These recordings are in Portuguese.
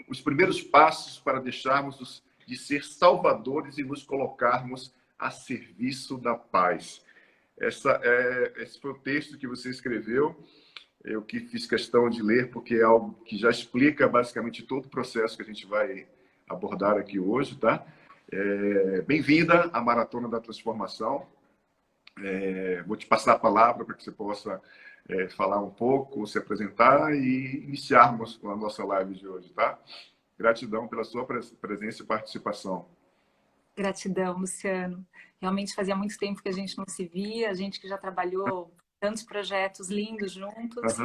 os primeiros passos para deixarmos de ser salvadores e nos colocarmos a serviço da paz. Esse foi o texto que você escreveu, eu que fiz questão de ler, porque é algo que já explica basicamente todo o processo que a gente vai abordar aqui hoje, tá? Bem-vinda à Maratona da Transformação. Vou te passar a palavra para que você possa falar um pouco, se apresentar e iniciarmos com a nossa live de hoje, tá? Gratidão pela sua presença e participação. Gratidão, Luciano. Realmente fazia muito tempo que a gente não se via, a gente que já trabalhou tantos projetos lindos juntos.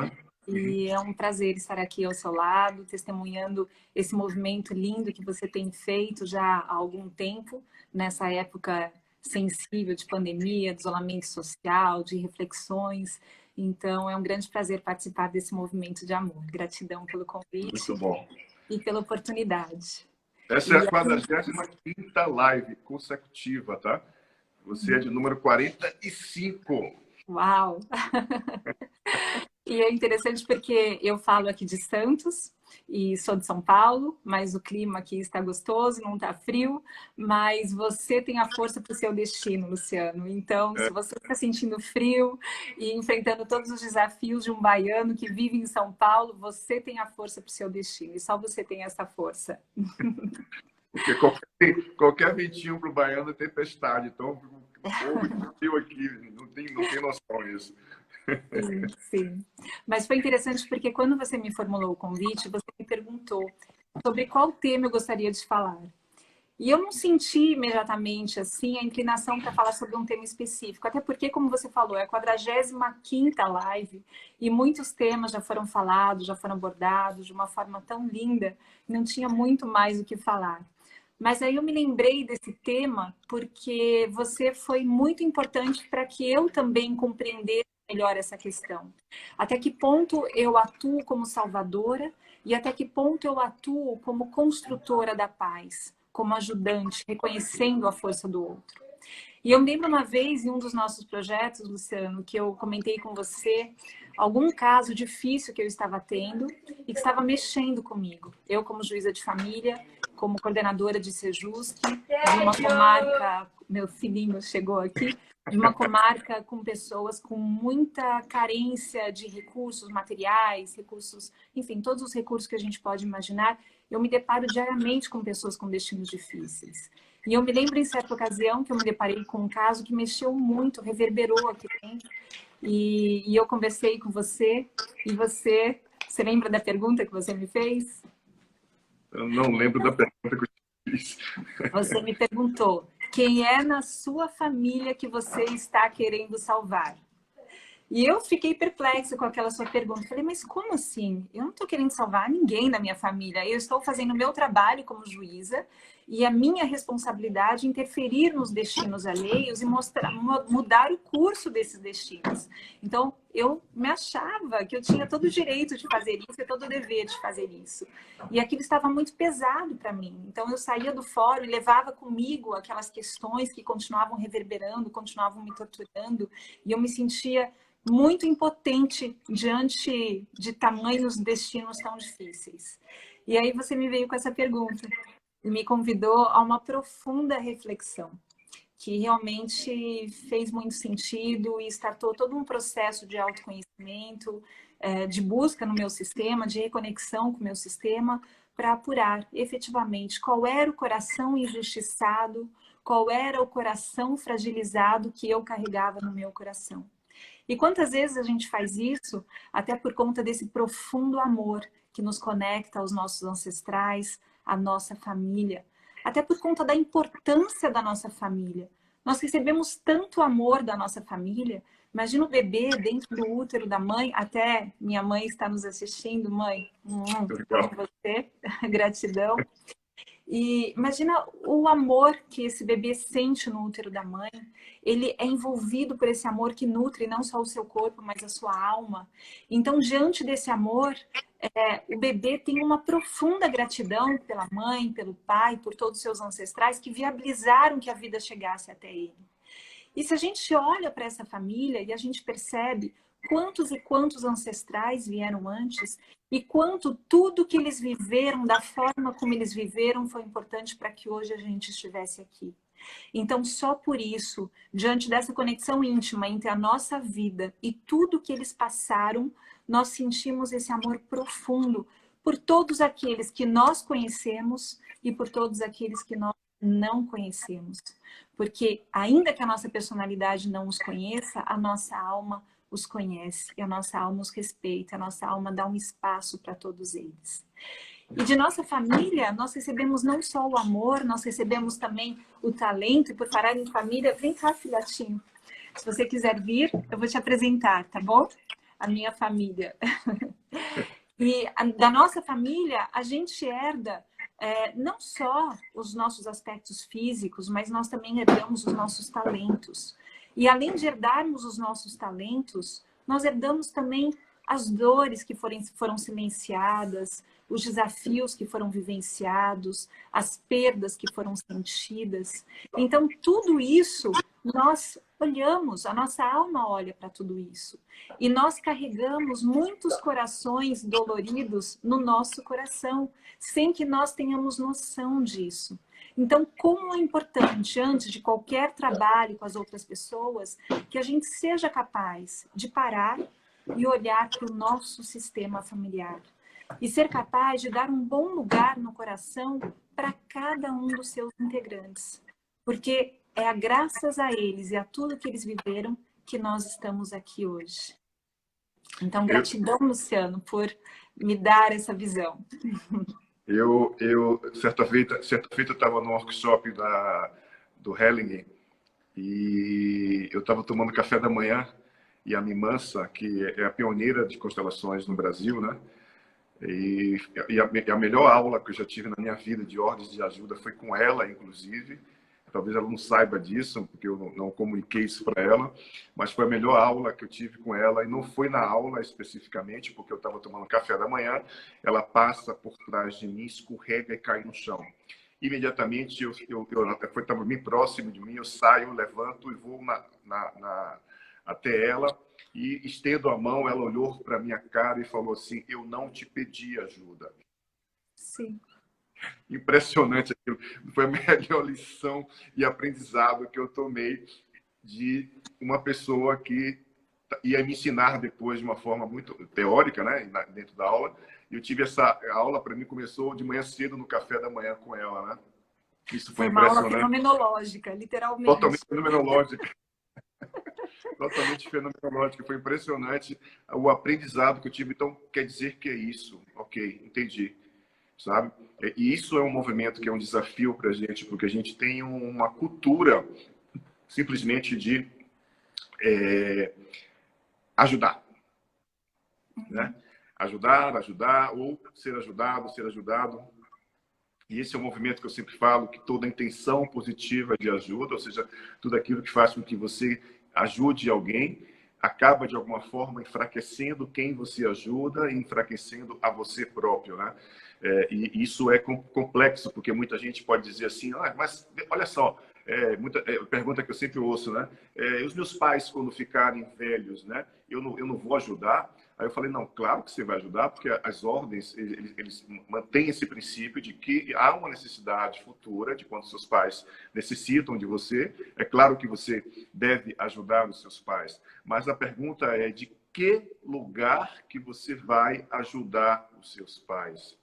E é um prazer estar aqui ao seu lado, testemunhando esse movimento lindo que você tem feito já há algum tempo, nessa época sensível de pandemia, de isolamento social, de reflexões. Então, é um grande prazer participar desse movimento de amor. Gratidão pelo convite. Muito bom. E pela oportunidade. Essa é a 45ª live consecutiva, tá? Você é de número 45. Uau! E é interessante porque eu falo aqui de Santos e sou de São Paulo, mas o clima aqui está gostoso, não está frio, mas você tem a força para o seu destino, Luciano. Então, se você está sentindo frio e enfrentando todos os desafios de um baiano que vive em São Paulo, você tem a força para o seu destino e só você tem essa força. Porque qualquer ventinho para o baiano é tempestade, então o frio aqui, não tem noção disso. Sim, sim. Mas foi interessante porque quando você me formulou o convite, você me perguntou sobre qual tema eu gostaria de falar. E eu não senti imediatamente assim a inclinação para falar sobre um tema específico, até porque, como você falou, é a 45ª live e muitos temas já foram falados, já foram abordados de uma forma tão linda, não tinha muito mais o que falar. Mas aí eu me lembrei desse tema porque você foi muito importante para que eu também compreendesse melhor essa questão. Até que ponto eu atuo como salvadora e até que ponto eu atuo como construtora da paz, como ajudante, reconhecendo a força do outro. E eu me lembro uma vez, em um dos nossos projetos, Luciano, que eu comentei com você algum caso difícil que eu estava tendo e que estava mexendo comigo. Eu, como juíza de família, como coordenadora de Sejusc, de uma comarca, meu filhinho chegou aqui, de uma comarca com pessoas com muita carência de recursos materiais, recursos, enfim, todos os recursos que a gente pode imaginar, eu me deparo diariamente com pessoas com destinos difíceis. E eu me lembro, em certa ocasião, que eu me deparei com um caso que mexeu muito, reverberou aqui dentro, e eu conversei com você, e você lembra da pergunta que você me fez? Eu não lembro da pergunta que eu fiz. Você me perguntou, quem é na sua família que você está querendo salvar? E eu fiquei perplexa com aquela sua pergunta. Falei, mas como assim? Eu não estou querendo salvar ninguém da minha família. Eu estou fazendo o meu trabalho como juíza e a minha responsabilidade é interferir nos destinos alheios e mudar o curso desses destinos. Então, eu me achava que eu tinha todo o direito de fazer isso e todo o dever de fazer isso. E aquilo estava muito pesado para mim. Então, eu saía do fórum e levava comigo aquelas questões que continuavam reverberando, continuavam me torturando. E eu me sentia muito impotente diante de tamanhos destinos tão difíceis. E aí você me veio com essa pergunta e me convidou a uma profunda reflexão, que realmente fez muito sentido e startou todo um processo de autoconhecimento, de busca no meu sistema, de reconexão com o meu sistema, para apurar efetivamente qual era o coração injustiçado, qual era o coração fragilizado que eu carregava no meu coração. E quantas vezes a gente faz isso, até por conta desse profundo amor que nos conecta aos nossos ancestrais, à nossa família, até por conta da importância da nossa família. Nós recebemos tanto amor da nossa família. Imagina o bebê dentro do útero da mãe, até minha mãe está nos assistindo, mãe, amo você, gratidão. E imagina o amor que esse bebê sente no útero da mãe. Ele é envolvido por esse amor que nutre não só o seu corpo, mas a sua alma. Então, diante desse amor, o bebê tem uma profunda gratidão pela mãe, pelo pai, por todos os seus ancestrais que viabilizaram que a vida chegasse até ele. E se a gente olha para essa família e a gente percebe quantos e quantos ancestrais vieram antes e quanto tudo que eles viveram, da forma como eles viveram, foi importante para que hoje a gente estivesse aqui. Então, só por isso, diante dessa conexão íntima entre a nossa vida e tudo que eles passaram, nós sentimos esse amor profundo por todos aqueles que nós conhecemos e por todos aqueles que nós não conhecemos. Porque, ainda que a nossa personalidade não os conheça, a nossa alma os conhece, e a nossa alma os respeita, a nossa alma dá um espaço para todos eles. E de nossa família, nós recebemos não só o amor, nós recebemos também o talento. E por falar em família, vem cá, filhotinho. Se você quiser vir, eu vou te apresentar, tá bom? A minha família. E da nossa família, a gente herda não só os nossos aspectos físicos, mas nós também herdamos os nossos talentos. E além de herdarmos os nossos talentos, nós herdamos também as dores que foram silenciadas, os desafios que foram vivenciados, as perdas que foram sentidas. Então, tudo isso nós olhamos, a nossa alma olha para tudo isso. E nós carregamos muitos corações doloridos no nosso coração, sem que nós tenhamos noção disso. Então, como é importante, antes de qualquer trabalho com as outras pessoas, que a gente seja capaz de parar e olhar para o nosso sistema familiar. E ser capaz de dar um bom lugar no coração para cada um dos seus integrantes. Porque é graças a eles e a tudo que eles viveram que nós estamos aqui hoje. Então, gratidão, Luciano, por me dar essa visão. Certa feita eu estava no workshop do Hellingen e eu estava tomando café da manhã e a Mimansa, que é a pioneira de constelações no Brasil, né? E a melhor aula que eu já tive na minha vida de ordens de ajuda foi com ela, inclusive. Talvez ela não saiba disso, porque eu não comuniquei isso para ela, mas foi a melhor aula que eu tive com ela, e não foi na aula especificamente, porque eu estava tomando café da manhã, ela passa por trás de mim, escorrega e cai no chão. Imediatamente, foi estava bem próximo de mim, eu saio, levanto e vou até ela, e estendo a mão, ela olhou para minha cara e falou assim: eu não te pedi ajuda. Sim. Impressionante aquilo. Foi a melhor lição e aprendizado que eu tomei de uma pessoa que ia me ensinar depois de uma forma muito teórica, né, dentro da aula. E eu tive essa aula, para mim, começou de manhã cedo no café da manhã com ela, né? Isso foi uma impressionante. aula fenomenológica, literalmente. Totalmente fenomenológica. Totalmente fenomenológica. Foi impressionante o aprendizado que eu tive. Então, quer dizer que é isso. Ok, entendi. Sabe? E isso é um movimento que é um desafio para a gente, porque a gente tem uma cultura simplesmente de ajudar. Né? Ajudar, ou ser ajudado. E esse é um movimento que eu sempre falo, que toda intenção positiva de ajuda, ou seja, tudo aquilo que faz com que você ajude alguém, acaba de alguma forma enfraquecendo quem você ajuda e enfraquecendo a você próprio, né? E isso é complexo, porque muita gente pode dizer assim: mas olha só, pergunta que eu sempre ouço, né? Os meus pais, quando ficarem velhos, né? Eu não vou ajudar? Aí eu falei: não, claro que você vai ajudar, porque as ordens, eles mantêm esse princípio de que há uma necessidade futura de quando seus pais necessitam de você. É claro que você deve ajudar os seus pais, mas a pergunta é: de que lugar que você vai ajudar os seus pais?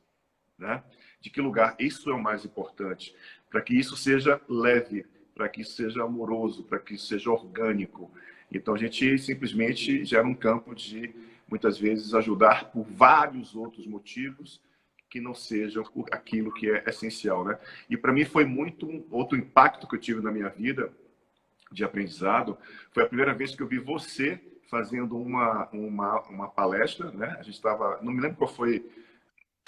Né? De que lugar? Isso é o mais importante, para que isso seja leve, para que isso seja amoroso, para que isso seja orgânico. Então a gente simplesmente gera um campo de, muitas vezes, ajudar por vários outros motivos que não sejam por aquilo que é essencial, né? E para mim foi outro impacto que eu tive na minha vida de aprendizado, foi a primeira vez que eu vi você fazendo uma palestra, né? A gente estava, não me lembro qual foi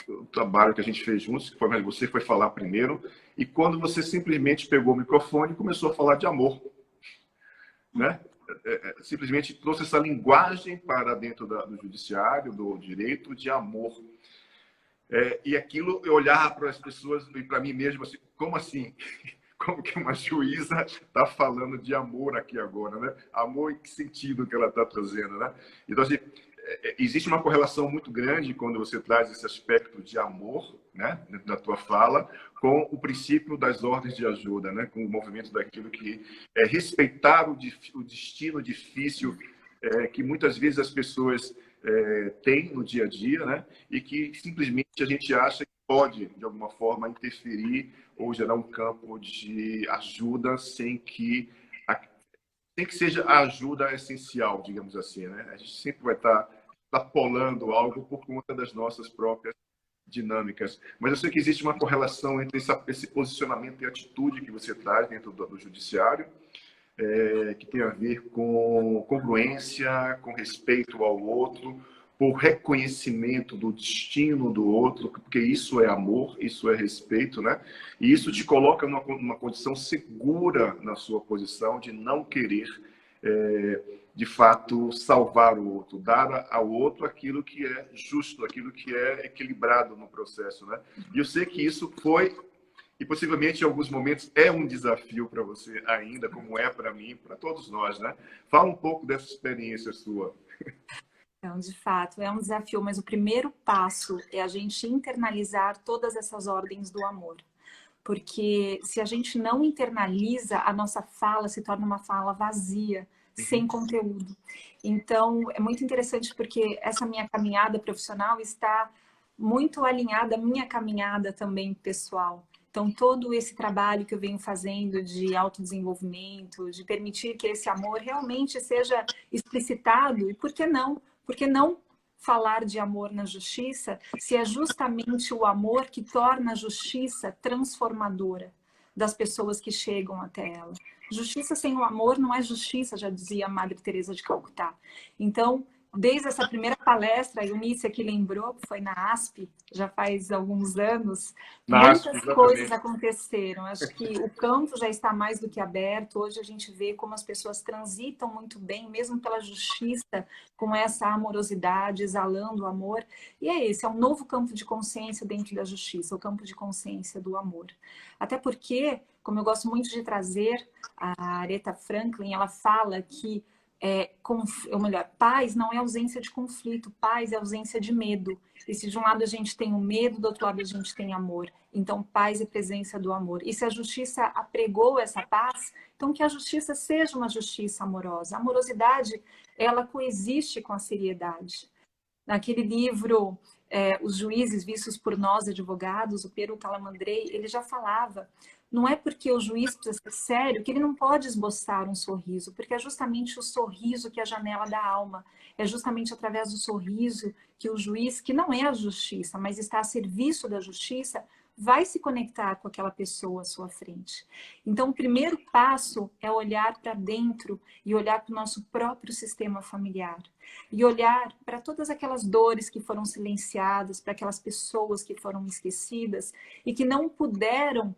o trabalho que a gente fez juntos, mas você foi falar primeiro, e quando você simplesmente pegou o microfone e começou a falar de amor, né? Simplesmente trouxe essa linguagem para dentro do judiciário, do direito de amor. E aquilo, eu olhava para as pessoas e para mim mesmo assim: como assim? como que uma juíza está falando de amor aqui agora, né? Amor em que sentido que ela está trazendo, né? Então, assim, existe uma correlação muito grande quando você traz esse aspecto de amor, né, dentro da tua fala, com o princípio das ordens de ajuda, né, com o movimento daquilo que é respeitar o destino difícil que muitas vezes as pessoas têm no dia a dia, né, e que simplesmente a gente acha que pode, de alguma forma, interferir ou gerar um campo de ajuda sem que seja a ajuda essencial, digamos assim, né? A gente sempre vai estar extrapolando algo por conta das nossas próprias dinâmicas. Mas eu sei que existe uma correlação entre esse posicionamento e atitude que você traz dentro do judiciário, que tem a ver com congruência, com respeito ao outro, por reconhecimento do destino do outro, porque isso é amor, isso é respeito, né? E isso te coloca numa condição segura na sua posição de não querer, de fato, salvar o outro, dar ao outro aquilo que é justo, aquilo que é equilibrado no processo, né? E eu sei que isso foi, e possivelmente em alguns momentos é um desafio para você ainda, como é para mim, para todos nós, né? Fala um pouco dessa experiência sua. Então, de fato, é um desafio, mas o primeiro passo é a gente internalizar todas essas ordens do amor. Porque se a gente não internaliza, a nossa fala se torna uma fala vazia, sem conteúdo. Então, é muito interessante porque essa minha caminhada profissional está muito alinhada à minha caminhada também pessoal. Então, todo esse trabalho que eu venho fazendo de autodesenvolvimento, de permitir que esse amor realmente seja explicitado, e por que não? Por que não falar de amor na justiça, se é justamente o amor que torna a justiça transformadora das pessoas que chegam até ela? Justiça sem o amor não é justiça, já dizia a Madre Teresa de Calcutá. Então, desde essa primeira palestra, a Eunice aqui lembrou, foi na ASP, já faz alguns anos, muitas coisas aconteceram. Acho que o campo já está mais do que aberto. Hoje a gente vê como as pessoas transitam muito bem, mesmo pela justiça, com essa amorosidade, exalando o amor. E esse é um novo campo de consciência dentro da justiça, o campo de consciência do amor. Até porque, como eu gosto muito de trazer, a Aretha Franklin, ela fala que ou melhor, paz não é ausência de conflito, paz é ausência de medo. E se de um lado a gente tem o medo, do outro lado a gente tem amor. Então, paz é presença do amor. E se a justiça apregou essa paz, então que a justiça seja uma justiça amorosa. A amorosidade, ela coexiste com a seriedade. Naquele livro, Os Juízes Vistos por Nós, Advogados, o Pero Calamandrei, ele já falava, não é porque o juiz precisa ser sério que ele não pode esboçar um sorriso, porque é justamente o sorriso que é a janela da alma, é justamente através do sorriso que o juiz, que não é a justiça, mas está a serviço da justiça, vai se conectar com aquela pessoa à sua frente. Então, o primeiro passo é olhar para dentro e olhar para o nosso próprio sistema familiar. E olhar para todas aquelas dores que foram silenciadas, para aquelas pessoas que foram esquecidas e que não puderam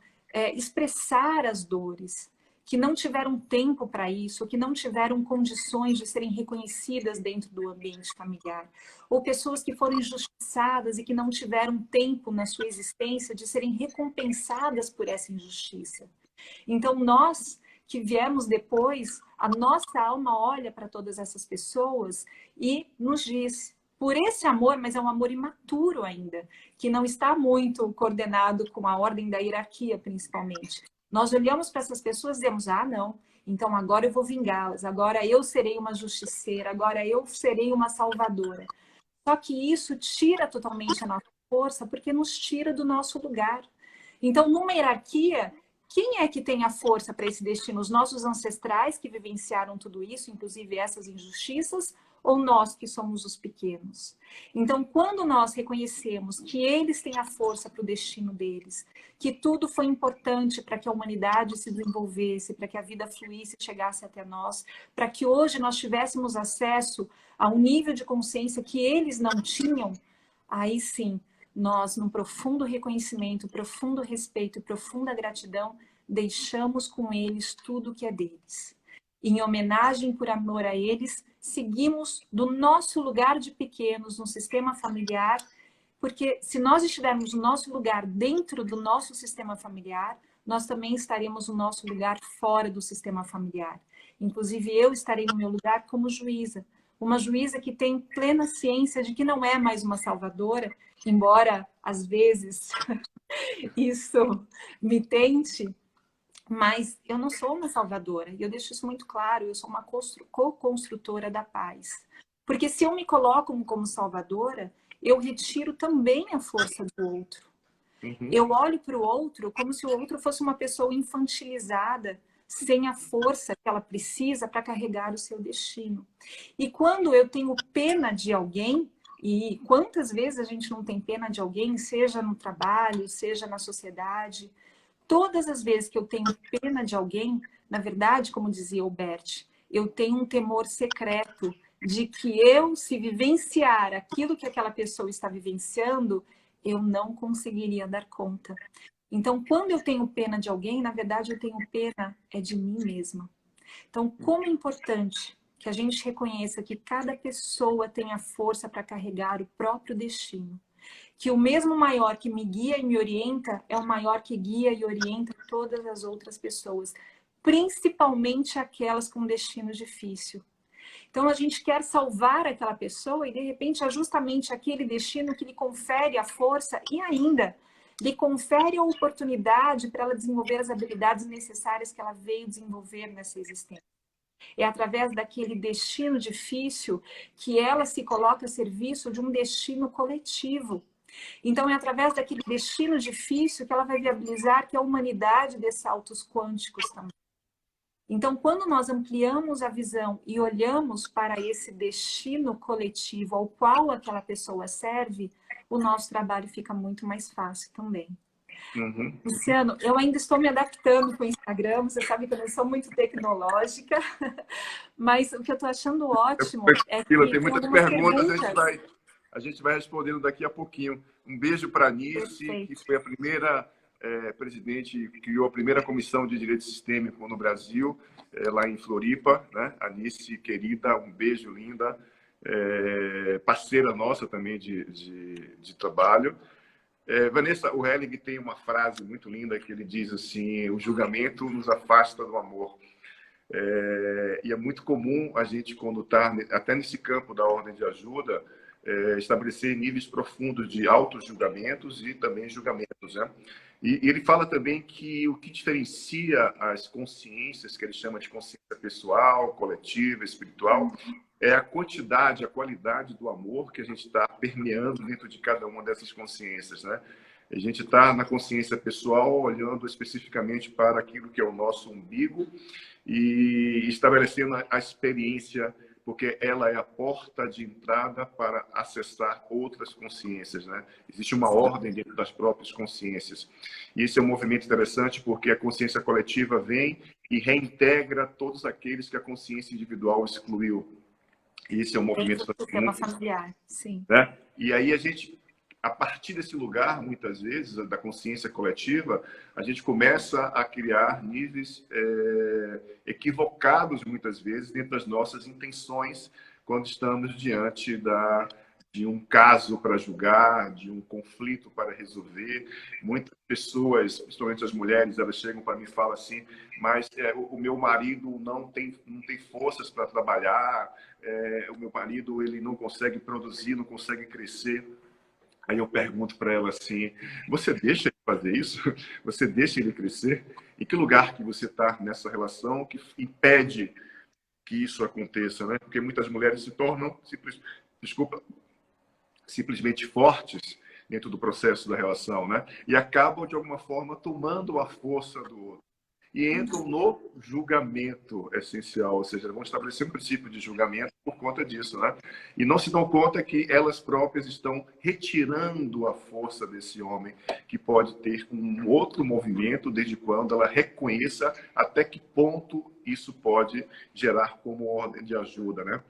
expressar as dores, que não tiveram tempo para isso, que não tiveram condições de serem reconhecidas dentro do ambiente familiar, ou pessoas que foram injustiçadas e que não tiveram tempo na sua existência de serem recompensadas por essa injustiça. Então, nós que viemos depois, a nossa alma olha para todas essas pessoas e nos diz, por esse amor, mas é um amor imaturo ainda, que não está muito coordenado com a ordem da hierarquia, principalmente. Nós olhamos para essas pessoas e dizemos, ah, não, então agora eu vou vingá-las, agora eu serei uma justiceira, agora eu serei uma salvadora. Só que isso tira totalmente a nossa força, porque nos tira do nosso lugar. Então, numa hierarquia, quem é que tem a força para esse destino? Os nossos ancestrais que vivenciaram tudo isso, inclusive essas injustiças, ou nós que somos os pequenos? Então, quando nós reconhecemos que eles têm a força para o destino deles, que tudo foi importante para que a humanidade se desenvolvesse, para que a vida fluísse e chegasse até nós, para que hoje nós tivéssemos acesso a um nível de consciência que eles não tinham, aí sim, nós, num profundo reconhecimento, profundo respeito e profunda gratidão, deixamos com eles tudo que é deles. Em homenagem por amor a eles, seguimos do nosso lugar de pequenos no sistema familiar, porque se nós estivermos no nosso lugar dentro do nosso sistema familiar, nós também estaremos no nosso lugar fora do sistema familiar. Inclusive, eu estarei no meu lugar como juíza. Uma juíza que tem plena ciência de que não é mais uma salvadora, embora, às vezes, isso me tente, mas eu não sou uma salvadora. E eu deixo isso muito claro, eu sou uma co-construtora da paz. Porque se eu me coloco como salvadora, eu retiro também a força do outro. Eu olho para o outro como se o outro fosse uma pessoa infantilizada, sem a força que ela precisa para carregar o seu destino. E quando eu tenho pena de alguém, e quantas vezes a gente não tem pena de alguém, seja no trabalho, seja na sociedade, todas as vezes que eu tenho pena de alguém, na verdade, como dizia o Bert, eu tenho um temor secreto de que eu, se vivenciar aquilo que aquela pessoa está vivenciando, eu não conseguiria dar conta. Então, quando eu tenho pena de alguém, na verdade, eu tenho pena de mim mesma. Então, como é importante que a gente reconheça que cada pessoa tem a força para carregar o próprio destino. Que o mesmo maior que me guia e me orienta é o maior que guia e orienta todas as outras pessoas, principalmente aquelas com destino difícil. Então, a gente quer salvar aquela pessoa e, de repente, é justamente aquele destino que lhe confere a força e ainda lhe confere a oportunidade para ela desenvolver as habilidades necessárias que ela veio desenvolver nessa existência. É através daquele destino difícil que ela se coloca a serviço de um destino coletivo. Então, é através daquele destino difícil que ela vai viabilizar que a humanidade dê saltos quânticos também. Então, quando nós ampliamos a visão e olhamos para esse destino coletivo ao qual aquela pessoa serve, o nosso trabalho fica muito mais fácil também. Luciano, eu ainda estou me adaptando com o Instagram, você sabe que eu não sou muito tecnológica, mas o que eu estou achando ótimo é que tem muitas perguntas. A gente vai respondendo daqui a pouquinho. Um beijo para a Anice, que foi a primeira presidente, criou a primeira comissão de direito sistêmico no Brasil, lá em Floripa, né? Anice, querida, um beijo, linda, parceira nossa também de trabalho. Vanessa, o Helling tem uma frase muito linda que ele diz assim: o julgamento nos afasta do amor. E é muito comum a gente, quando está até nesse campo da ordem de ajuda, estabelecer níveis profundos de auto-julgamentos e também julgamentos, né? E ele fala também que o que diferencia as consciências, que ele chama de consciência pessoal, coletiva, espiritual, é a quantidade, a qualidade do amor que a gente está permeando dentro de cada uma dessas consciências, né? A gente está na consciência pessoal olhando especificamente para aquilo que é o nosso umbigo e estabelecendo a experiência, porque ela é a porta de entrada para acessar outras consciências, né? Existe uma ordem dentro das próprias consciências. E esse é um movimento interessante porque a consciência coletiva vem e reintegra todos aqueles que a consciência individual excluiu. E esse é um movimento do sistema familiar, sim. Né? E aí a gente, a partir desse lugar, muitas vezes, da consciência coletiva, a gente começa a criar níveis equivocados, muitas vezes, dentro das nossas intenções, quando estamos diante de um caso para julgar, de um conflito para resolver. Muitas pessoas, principalmente as mulheres, elas chegam para mim e falam assim: mas o meu marido não tem forças para trabalhar, o meu marido ele não consegue produzir, não consegue crescer. Aí eu pergunto para ela assim: você deixa ele fazer isso? Você deixa ele crescer? Em que lugar que você está nessa relação que impede que isso aconteça, né? Porque muitas mulheres se tornam simplesmente fortes dentro do processo da relação, né? E acabam, de alguma forma, tomando a força do outro. E entram no julgamento essencial, ou seja, vão estabelecer um princípio de julgamento por conta disso, né? E não se dão conta que elas próprias estão retirando a força desse homem, que pode ter um outro movimento, desde quando ela reconheça até que ponto isso pode gerar como ordem de ajuda, né?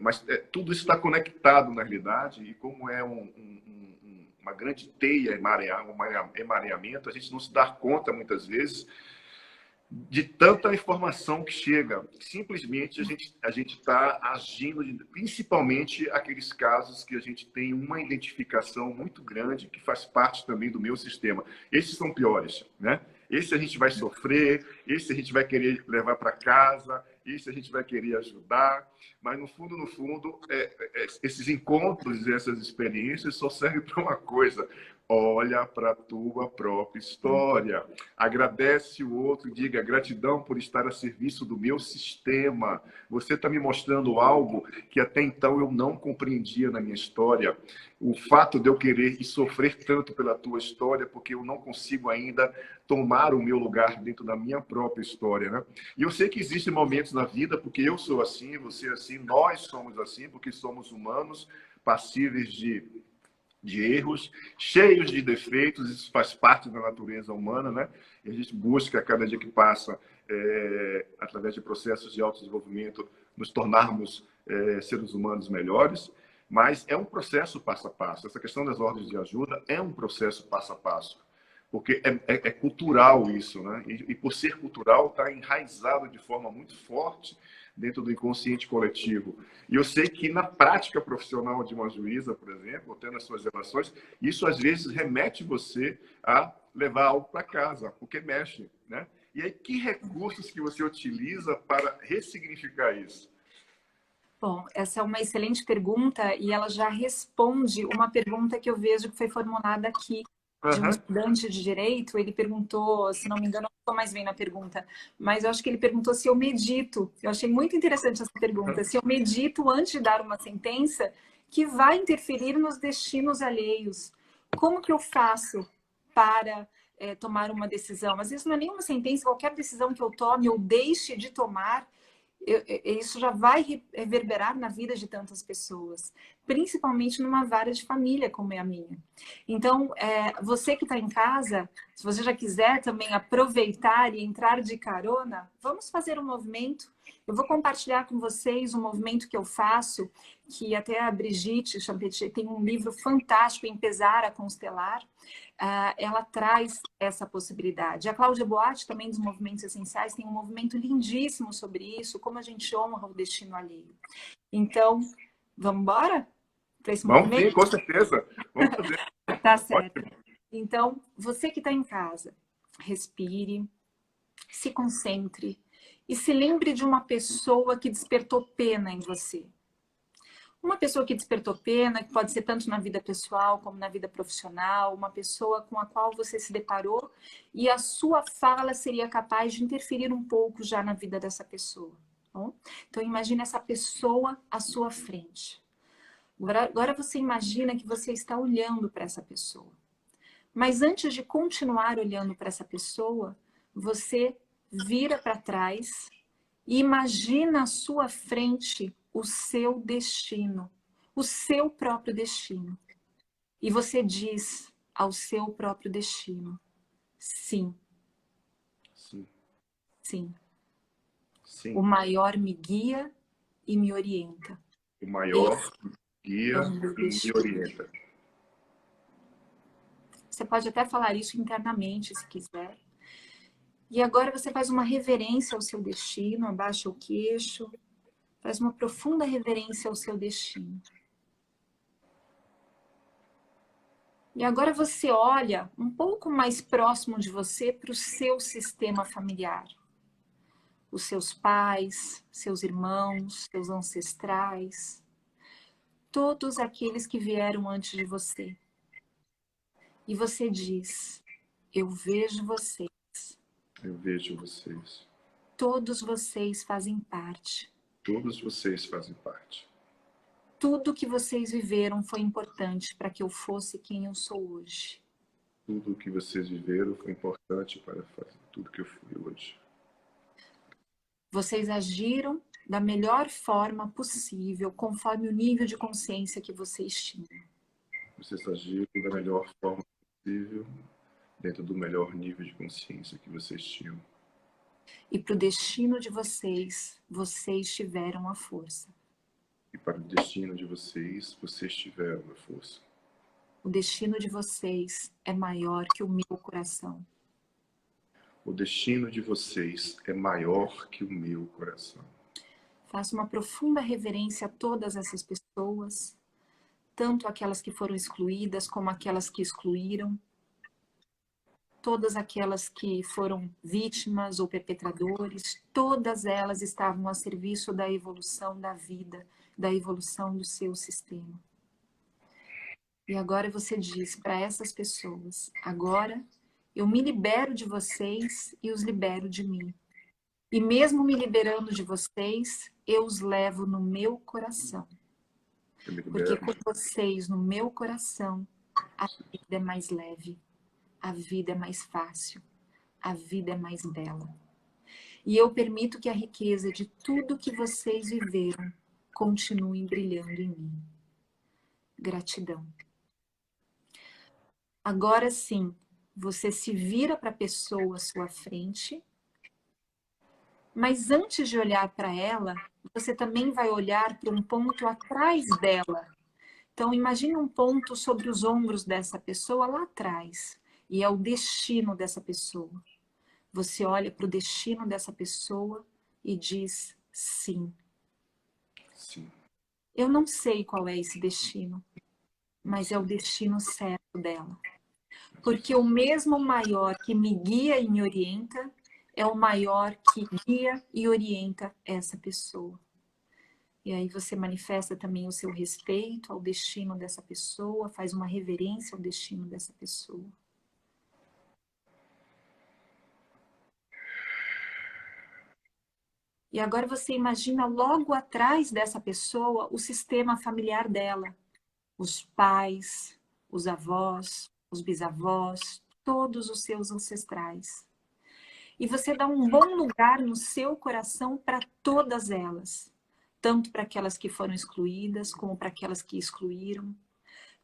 Mas tudo isso está conectado na realidade, e como é uma grande teia, um emaranhamento, a gente não se dá conta muitas vezes de tanta informação que chega. Simplesmente a gente está agindo, principalmente aqueles casos que a gente tem uma identificação muito grande, que faz parte também do meu sistema. Esses são piores, né? Esse a gente vai sofrer, esse a gente vai querer levar para casa, esse a gente vai querer ajudar, mas no fundo, esses encontros e essas experiências só servem para uma coisa: olha para a tua própria história, agradece o outro, diga gratidão por estar a serviço do meu sistema. Você está me mostrando algo que até então eu não compreendia na minha história. O fato de eu querer e sofrer tanto pela tua história, porque eu não consigo ainda tomar o meu lugar dentro da minha própria história, né? E eu sei que existem momentos na vida, porque eu sou assim, você é assim, nós somos assim, porque somos humanos, passíveis de erros, cheios de defeitos, isso faz parte da natureza humana, né? E a gente busca, a cada dia que passa, através de processos de autodesenvolvimento, nos tornarmos seres humanos melhores, mas é um processo passo a passo. Essa questão das ordens de ajuda é um processo passo a passo, porque é cultural isso, né? E por ser cultural, está enraizado de forma muito forte dentro do inconsciente coletivo. E eu sei que na prática profissional de uma juíza, por exemplo, tendo as suas relações, isso às vezes remete você a levar algo para casa, porque mexe, né? E aí, que recursos que você utiliza para ressignificar isso? Bom, essa é uma excelente pergunta e ela já responde uma pergunta que eu vejo que foi formulada aqui de um Uhum. estudante de direito. Ele perguntou, se não me engano, não estou mais vendo a pergunta, mas eu acho que ele perguntou se eu medito. Eu achei muito interessante essa pergunta. Se eu medito antes de dar uma sentença que vai interferir nos destinos alheios. Como que eu faço para tomar uma decisão? Às vezes não é nenhuma sentença, qualquer decisão que eu tome ou deixe de tomar, isso já vai reverberar na vida de tantas pessoas, principalmente numa vara de família como é a minha. Então, você que está em casa, se você já quiser também aproveitar e entrar de carona, vamos fazer um movimento. Eu vou compartilhar com vocês um movimento que eu faço, que até a Brigitte Champetier tem um livro fantástico, Em Pesar a Constelar. Ela traz essa possibilidade. A Cláudia Boatti, também dos Movimentos Essenciais, tem um movimento lindíssimo sobre isso, como a gente honra o destino alheio. Então, vamos embora para esse Vamos sim, movimento? com certeza. Vamos fazer. Tá certo. Ótimo. Então, você que está em casa, respire, se concentre e se lembre de uma pessoa que despertou pena em você. Uma pessoa que despertou pena, que pode ser tanto na vida pessoal como na vida profissional, uma pessoa com a qual você se deparou e a sua fala seria capaz de interferir um pouco já na vida dessa pessoa. Bom? Então, imagine essa pessoa à sua frente. Agora você imagina que você está olhando para essa pessoa. Mas antes de continuar olhando para essa pessoa, você vira para trás e imagina à sua frente o seu destino, o seu próprio destino. E você diz ao seu próprio destino: sim, Sim, sim. O sim. maior me guia e me orienta. O maior Esse é guia o meu e me destino. orienta. Você pode até falar isso internamente, se quiser. E agora você faz uma reverência ao seu destino, abaixa o queixo, faz uma profunda reverência ao seu destino. E agora você olha um pouco mais próximo de você para o seu sistema familiar. Os seus pais, seus irmãos, seus ancestrais, todos aqueles que vieram antes de você. E você diz: eu vejo vocês. Eu vejo vocês. Todos vocês fazem parte. Todos vocês fazem parte. Tudo que vocês viveram foi importante para que eu fosse quem eu sou hoje. Tudo o que vocês viveram foi importante para fazer tudo que eu fui hoje. Vocês agiram da melhor forma possível, conforme o nível de consciência que vocês tinham. Vocês agiram da melhor forma possível, dentro do melhor nível de consciência que vocês tinham. E para o destino de vocês, vocês tiveram a força. E para o destino de vocês, vocês tiveram a força. O destino de vocês é maior que o meu coração. O destino de vocês é maior que o meu coração. Faço uma profunda reverência a todas essas pessoas, tanto aquelas que foram excluídas como aquelas que excluíram, todas aquelas que foram vítimas ou perpetradores, todas elas estavam a serviço da evolução da vida, da evolução do seu sistema. E agora você diz para essas pessoas, agora eu me libero de vocês e os libero de mim. E mesmo me liberando de vocês, eu os levo no meu coração. Porque com vocês no meu coração, a vida é mais leve, a vida é mais fácil, a vida é mais bela. E eu permito que a riqueza de tudo que vocês viveram continue brilhando em mim. Gratidão. Agora sim, você se vira para a pessoa à sua frente, mas antes de olhar para ela, você também vai olhar para um ponto atrás dela. Então, imagine um ponto sobre os ombros dessa pessoa lá atrás, e é o destino dessa pessoa. Você olha para o destino dessa pessoa e diz sim. Sim. Eu não sei qual é esse destino, mas é o destino certo dela. Porque o mesmo maior que me guia e me orienta é o maior que guia e orienta essa pessoa. E aí você manifesta também o seu respeito ao destino dessa pessoa, faz uma reverência ao destino dessa pessoa. E agora você imagina logo atrás dessa pessoa o sistema familiar dela. Os pais, os avós, os bisavós, todos os seus ancestrais. E você dá um bom lugar no seu coração para todas elas. Tanto para aquelas que foram excluídas, como para aquelas que excluíram.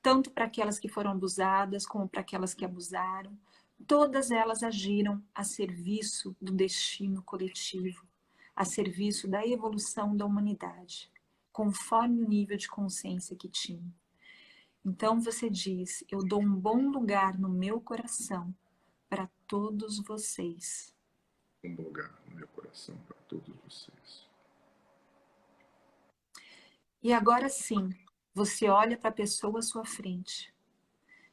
Tanto para aquelas que foram abusadas, como para aquelas que abusaram. Todas elas agiram a serviço do destino coletivo, a serviço da evolução da humanidade, conforme o nível de consciência que tinham. Então você diz, eu dou um bom lugar no meu coração para todos vocês. Um bom lugar no meu coração para todos vocês. E agora sim, você olha para a pessoa à sua frente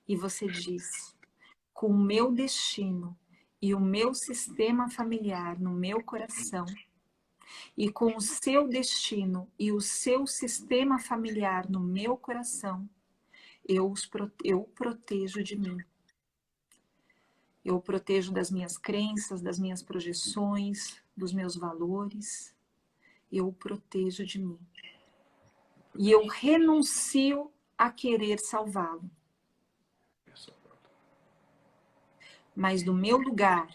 e você diz, com o meu destino e o meu sistema familiar no meu coração, e com o seu destino e o seu sistema familiar no meu coração, eu o protejo de mim. Eu o protejo das minhas crenças, das minhas projeções, dos meus valores. Eu o protejo de mim. E eu renuncio a querer salvá-lo. Mas do meu lugar,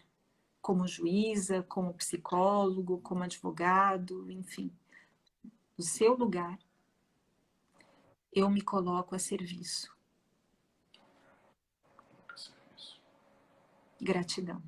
como juíza, como psicólogo, como advogado, enfim, no seu lugar, eu me coloco a serviço. Gratidão.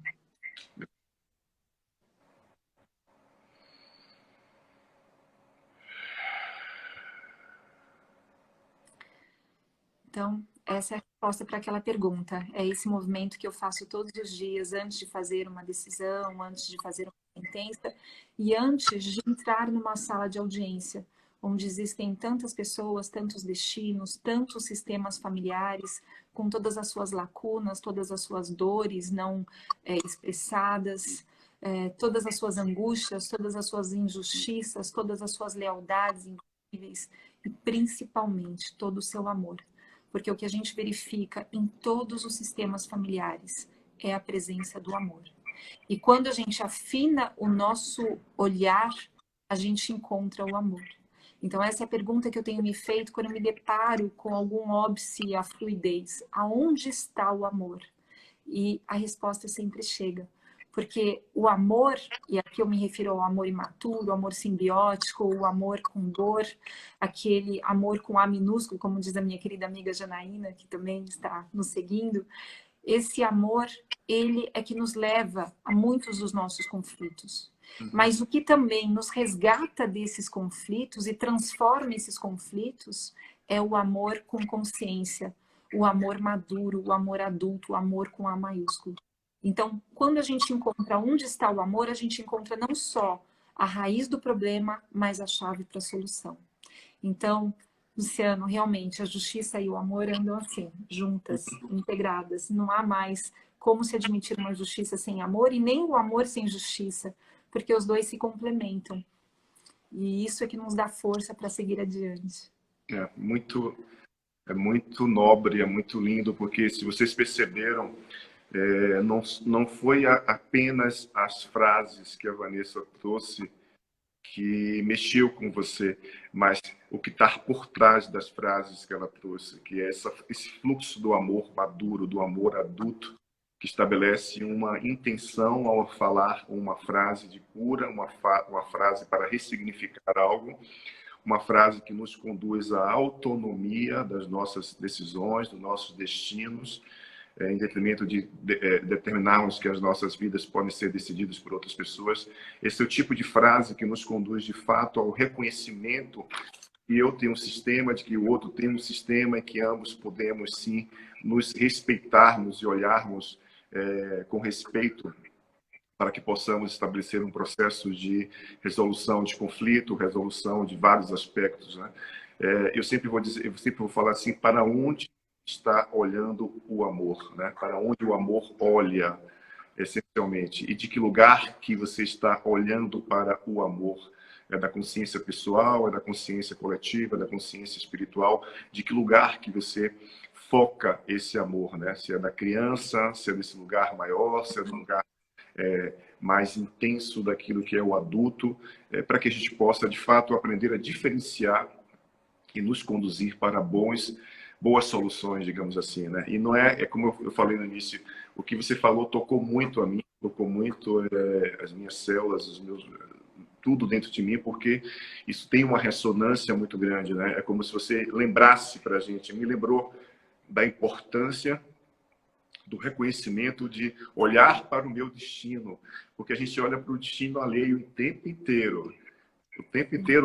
Então, essa é a resposta para aquela pergunta. É esse movimento que eu faço todos os dias, antes de fazer uma decisão, antes de fazer uma sentença e antes de entrar numa sala de audiência, onde existem tantas pessoas, tantos destinos, tantos sistemas familiares, com todas as suas lacunas, todas as suas dores não expressadas, todas as suas angústias, todas as suas injustiças, todas as suas lealdades incríveis e principalmente todo o seu amor. Porque o que a gente verifica em todos os sistemas familiares é a presença do amor. E quando a gente afina o nosso olhar, a gente encontra o amor. Então essa é a pergunta que eu tenho me feito quando eu me deparo com algum óbice à fluidez. Aonde está o amor? E a resposta sempre chega. Porque o amor, e aqui eu me refiro ao amor imaturo, o amor simbiótico, o amor com dor, aquele amor com A minúsculo, como diz a minha querida amiga Janaína, que também está nos seguindo, esse amor, ele é que nos leva a muitos dos nossos conflitos. Mas o que também nos resgata desses conflitos e transforma esses conflitos é o amor com consciência, o amor maduro, o amor adulto, o amor com A maiúsculo. Então, quando a gente encontra onde está o amor, a gente encontra não só a raiz do problema, mas a chave para a solução. Então, Luciano, realmente, a justiça e o amor andam assim, juntas, integradas. Não há mais como se admitir uma justiça sem amor e nem o amor sem justiça, porque os dois se complementam. E isso é que nos dá força para seguir adiante. É muito nobre, é muito lindo, porque se vocês perceberam, não foi apenas as frases que a Vanessa trouxe que mexeu com você, mas o que está por trás das frases que ela trouxe, que é esse fluxo do amor maduro, do amor adulto, que estabelece uma intenção ao falar uma frase de cura, uma frase para ressignificar algo, uma frase que nos conduz à autonomia das nossas decisões, dos nossos destinos, em detrimento de determinarmos que as nossas vidas podem ser decididas por outras pessoas. Esse é o tipo de frase que nos conduz, de fato, ao reconhecimento que eu tenho um sistema, de que o outro tem um sistema e que ambos podemos, sim, nos respeitarmos e olharmos com respeito para que possamos estabelecer um processo de resolução de conflito, resolução de vários aspectos, né? Eu sempre vou falar assim, para onde está olhando o amor, né? Para onde o amor olha, essencialmente, e de que lugar que você está olhando para o amor. É da consciência pessoal, é da consciência coletiva, é da consciência espiritual, de que lugar que você foca esse amor, né? Se é da criança, se é desse lugar maior, se é do lugar mais intenso daquilo que é o adulto, para que a gente possa, de fato, aprender a diferenciar e nos conduzir para boas soluções, digamos assim, né? E não é como eu falei no início, o que você falou tocou muito a mim, tocou muito as minhas células, tudo dentro de mim, porque isso tem uma ressonância muito grande, né? É como se você lembrasse para a gente, me lembrou da importância do reconhecimento de olhar para o meu destino, porque a gente olha para o destino alheio o tempo inteiro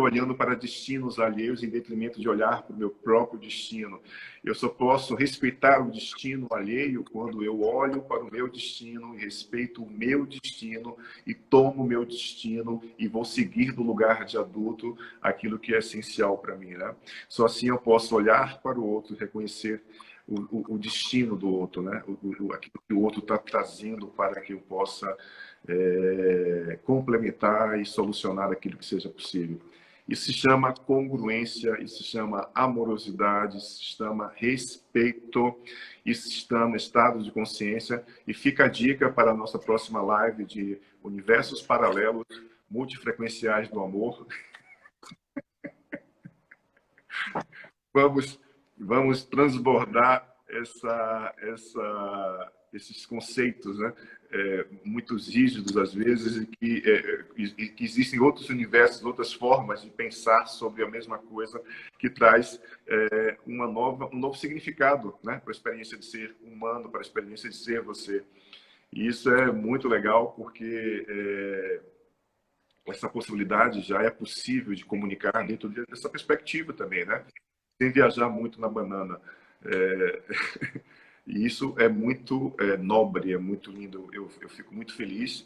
olhando para destinos alheios em detrimento de olhar para o meu próprio destino. Eu só posso respeitar o destino alheio quando eu olho para o meu destino e respeito o meu destino e tomo o meu destino e vou seguir do lugar de adulto aquilo que é essencial para mim, né? Só assim eu posso olhar para o outro e reconhecer o destino do outro, né? Aquilo que o outro está trazendo para que eu possa complementar e solucionar aquilo que seja possível. Isso se chama congruência, isso se chama amorosidade, isso se chama respeito, isso se chama estado de consciência. E fica a dica para a nossa próxima live de universos paralelos, multifrequenciais do amor. Vamos transbordar esses conceitos, né? Muito rígidos às vezes e que existem outros universos, outras formas de pensar sobre a mesma coisa que traz um novo significado, né? Para a experiência de ser humano, para a experiência de ser você. E isso é muito legal porque essa possibilidade já é possível de comunicar dentro dessa perspectiva também, né? Sem viajar muito na banana. E isso é muito nobre, é muito lindo. Eu fico muito feliz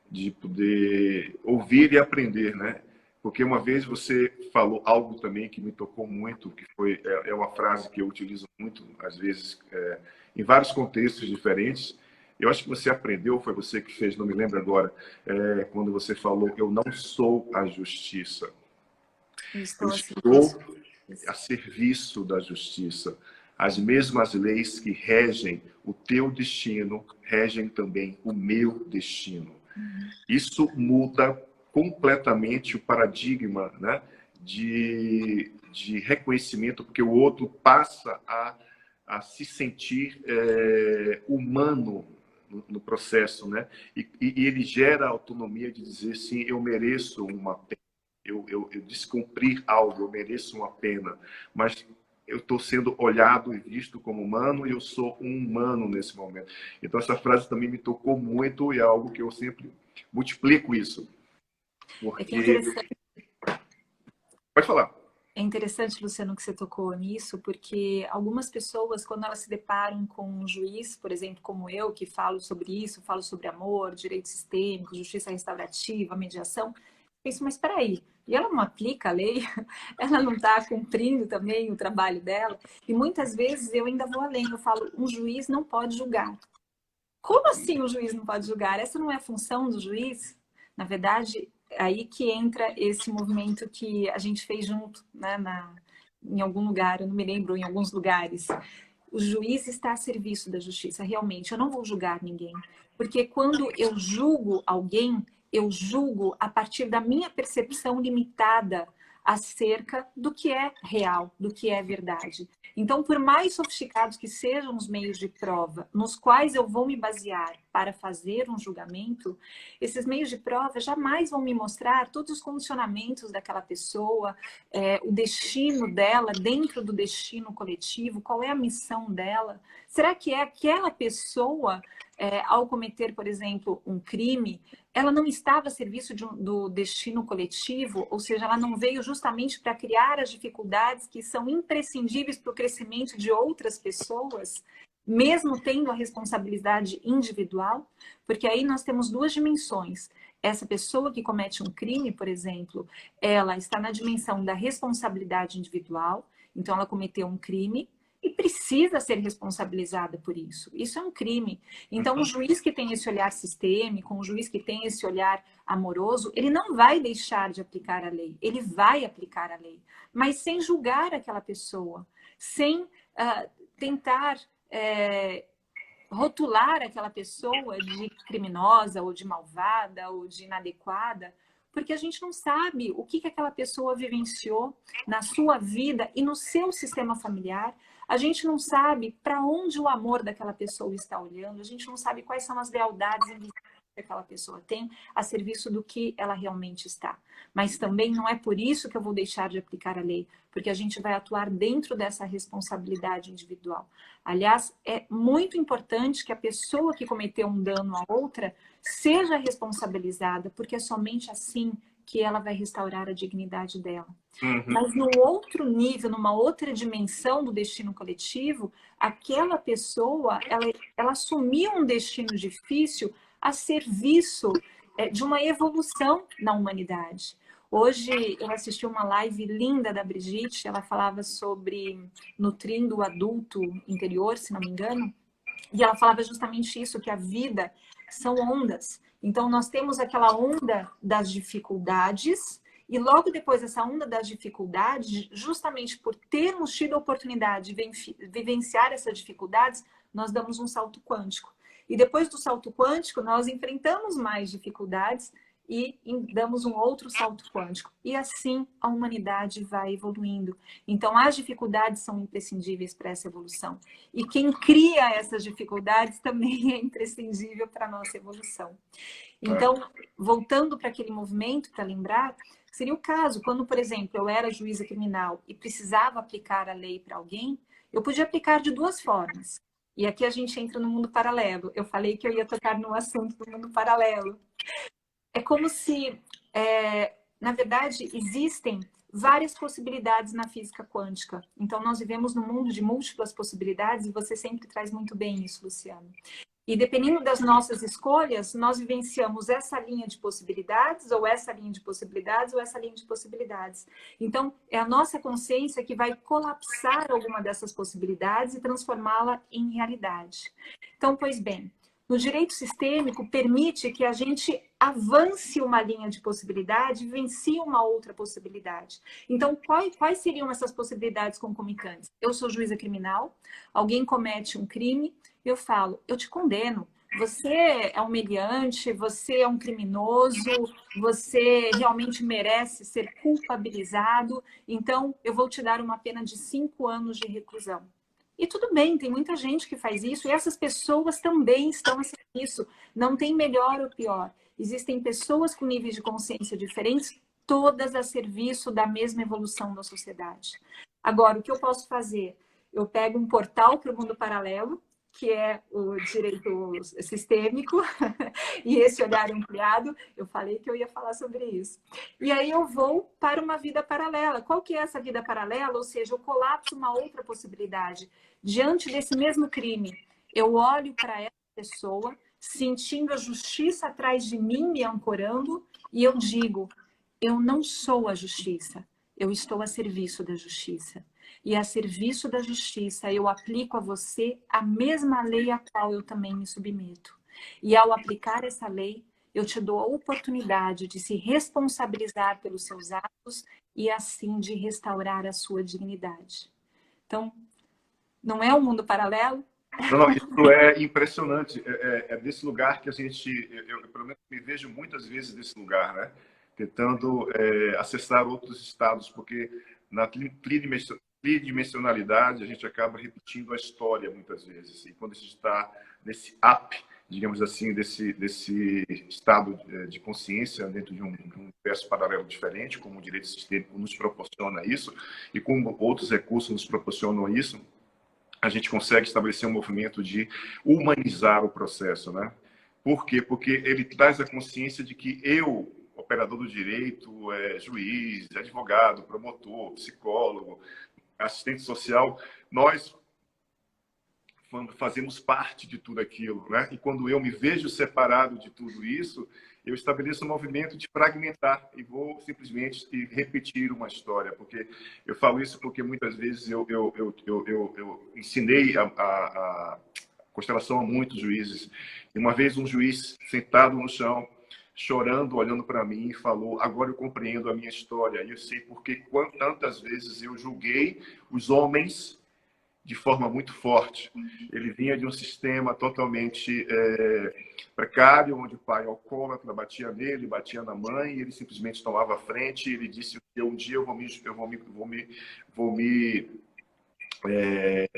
de poder ouvir e aprender, né? Porque uma vez você falou algo também que me tocou muito, que é uma frase que eu utilizo muito, às vezes, em vários contextos diferentes. Eu acho que você aprendeu, foi você que fez, não me lembro agora, quando você falou, eu não sou a justiça. Eu estou a serviço da justiça. As mesmas leis que regem o teu destino, regem também o meu destino. Isso muda completamente o paradigma, né, de reconhecimento, porque o outro passa a se sentir humano no processo, né? E ele gera a autonomia de dizer, sim, eu mereço uma pena, eu descumprir algo, eu mereço uma pena, mas eu estou sendo olhado e visto como humano e eu sou um humano nesse momento. Então, essa frase também me tocou muito e é algo que eu sempre multiplico isso. Porque... É que é Porque... interessante. Pode falar. É interessante, Luciano, que você tocou nisso, porque algumas pessoas, quando elas se deparam com um juiz, por exemplo, como eu, que falo sobre isso, falo sobre amor, direito sistêmico, justiça restaurativa, mediação, pensam, mas espera aí, e ela não aplica a lei? Ela não está cumprindo também o trabalho dela? E muitas vezes eu ainda vou além, eu falo, um juiz não pode julgar. Como assim o juiz não pode julgar? Essa não é a função do juiz? Na verdade, é aí que entra esse movimento que a gente fez junto, né, em algum lugar, eu não me lembro, em alguns lugares. O juiz está a serviço da justiça, realmente. Eu não vou julgar ninguém. Porque quando eu julgo alguém, eu julgo a partir da minha percepção limitada acerca do que é real, do que é verdade. Então, por mais sofisticados que sejam os meios de prova nos quais eu vou me basear para fazer um julgamento, esses meios de prova jamais vão me mostrar todos os condicionamentos daquela pessoa, o destino dela dentro do destino coletivo, qual é a missão dela. Será que é aquela pessoa, ao cometer, por exemplo, um crime, ela não estava a serviço do destino coletivo, ou seja, ela não veio justamente para criar as dificuldades que são imprescindíveis para o crescimento de outras pessoas, mesmo tendo a responsabilidade individual? Porque aí nós temos duas dimensões. Essa pessoa que comete um crime, por exemplo, ela está na dimensão da responsabilidade individual, então ela cometeu um crime, e precisa ser responsabilizada por isso. Isso é um crime. Então, o juiz que tem esse olhar sistêmico, um juiz que tem esse olhar amoroso, ele não vai deixar de aplicar a lei. Ele vai aplicar a lei, mas sem julgar aquela pessoa, sem tentar rotular aquela pessoa de criminosa, ou de malvada, ou de inadequada, porque a gente não sabe o que aquela pessoa vivenciou na sua vida e no seu sistema familiar. A gente não sabe para onde o amor daquela pessoa está olhando, a gente não sabe quais são as lealdades que aquela pessoa tem a serviço do que ela realmente está. Mas também não é por isso que eu vou deixar de aplicar a lei, porque a gente vai atuar dentro dessa responsabilidade individual. Aliás, é muito importante que a pessoa que cometeu um dano a outra seja responsabilizada, porque é somente assim que ela vai restaurar a dignidade dela. Mas no outro nível, numa outra dimensão do destino coletivo, aquela pessoa, ela assumiu um destino difícil a serviço de uma evolução na humanidade. Hoje eu assisti uma live linda da Brigitte, ela falava sobre nutrindo o adulto interior, se não me engano, e ela falava justamente isso, que a vida são ondas. Então, nós temos aquela onda das dificuldades, e logo depois dessa onda das dificuldades, justamente por termos tido a oportunidade de vivenciar essas dificuldades, nós damos um salto quântico. E depois do salto quântico, nós enfrentamos mais dificuldades e damos um outro salto quântico. E assim a humanidade vai evoluindo. Então, as dificuldades são imprescindíveis para essa evolução. E quem cria essas dificuldades também é imprescindível para a nossa evolução. Então, voltando para aquele movimento, para lembrar, seria o caso, quando, por exemplo, eu era juíza criminal e precisava aplicar a lei para alguém, eu podia aplicar de duas formas. E aqui a gente entra no mundo paralelo. Eu falei que eu ia tocar no assunto do mundo paralelo. É como se, na verdade, existem várias possibilidades na física quântica. Então, nós vivemos num mundo de múltiplas possibilidades e você sempre traz muito bem isso, Luciano. E dependendo das nossas escolhas, nós vivenciamos essa linha de possibilidades, ou essa linha de possibilidades, ou essa linha de possibilidades. Então, é a nossa consciência que vai colapsar alguma dessas possibilidades e transformá-la em realidade. Então, pois bem, no direito sistêmico permite que a gente avance uma linha de possibilidade e vivencie uma outra possibilidade. Então, quais seriam essas possibilidades concomitantes? Eu sou juíza criminal, alguém comete um crime, eu falo, eu te condeno, você é um meliante, você é um criminoso, você realmente merece ser culpabilizado, então eu vou te dar uma pena de 5 anos de reclusão. E tudo bem, tem muita gente que faz isso, e essas pessoas também estão a serviço. Não tem melhor ou pior. Existem pessoas com níveis de consciência diferentes, todas a serviço da mesma evolução da sociedade. Agora, o que eu posso fazer? Eu pego um portal para o mundo paralelo, que é o direito sistêmico, E esse olhar ampliado, eu falei que eu ia falar sobre isso. E aí eu vou para uma vida paralela. Qual que é essa vida paralela? Ou seja, eu colapso uma outra possibilidade. Diante desse mesmo crime, eu olho para essa pessoa, sentindo a justiça atrás de mim, me ancorando, e eu digo, eu não sou a justiça, eu estou a serviço da justiça. E a serviço da justiça, eu aplico a você a mesma lei a qual eu também me submeto. E ao aplicar essa lei, eu te dou a oportunidade de se responsabilizar pelos seus atos e assim de restaurar a sua dignidade. Então, não é um mundo paralelo? Não, isso é impressionante. É desse lugar que a gente, eu pelo menos me vejo muitas vezes desse lugar, né? Tentando acessar outros estados, porque na tridimensionalidade a gente acaba repetindo a história muitas vezes. E quando a gente está nesse up, digamos assim, desse estado de consciência dentro de um universo paralelo diferente, como o direito sistêmico nos proporciona isso, e como outros recursos nos proporcionam isso, a gente consegue estabelecer um movimento de humanizar o processo, né? Por quê? Porque ele traz a consciência de que eu, operador do direito, juiz, advogado, promotor, psicólogo, assistente social, nós fazemos parte de tudo aquilo, né? E quando eu me vejo separado de tudo isso, eu estabeleço um movimento de fragmentar e vou simplesmente repetir uma história, porque eu falo isso porque muitas vezes eu ensinei a constelação a muitos juízes. E uma vez um juiz sentado no chão, chorando, olhando para mim, falou: agora eu compreendo a minha história e eu sei porque tantas vezes eu julguei os homens de forma muito forte. Ele vinha de um sistema totalmente precário, onde o pai alcoólatra batia nele, batia na mãe, e ele simplesmente tomava a frente. E ele disse que um dia eu vou me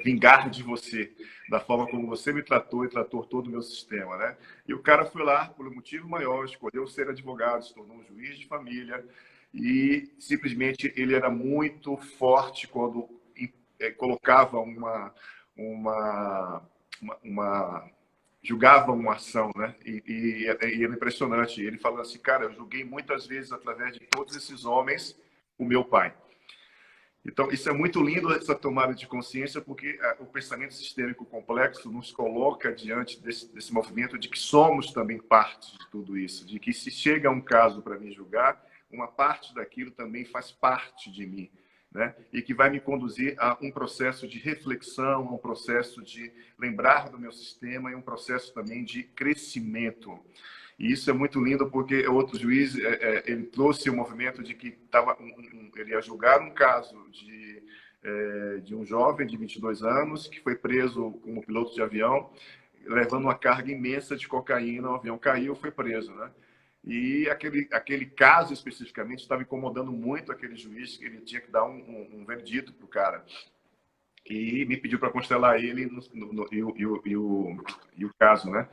vingar de você, da forma como você me tratou e tratou todo o meu sistema, né? E o cara foi lá por um motivo maior, escolheu ser advogado, se tornou um juiz de família e simplesmente ele era muito forte quando colocava julgava uma ação, né? E era impressionante. Ele falou assim: cara, eu julguei muitas vezes através de todos esses homens o meu pai. Então, isso é muito lindo, essa tomada de consciência, porque o pensamento sistêmico complexo nos coloca diante desse movimento de que somos também parte de tudo isso, de que se chega um caso para me julgar, uma parte daquilo também faz parte de mim, né? E que vai me conduzir a um processo de reflexão, um processo de lembrar do meu sistema e um processo também de crescimento. E isso é muito lindo porque outro juiz ele trouxe o movimento de que ele ia julgar um caso de um jovem de 22 anos que foi preso como piloto de avião, levando uma carga imensa de cocaína, o avião caiu, foi preso, né? E aquele caso especificamente estava incomodando muito aquele juiz, que ele tinha que dar um verdito para o cara. E me pediu para constelar ele e o caso, né?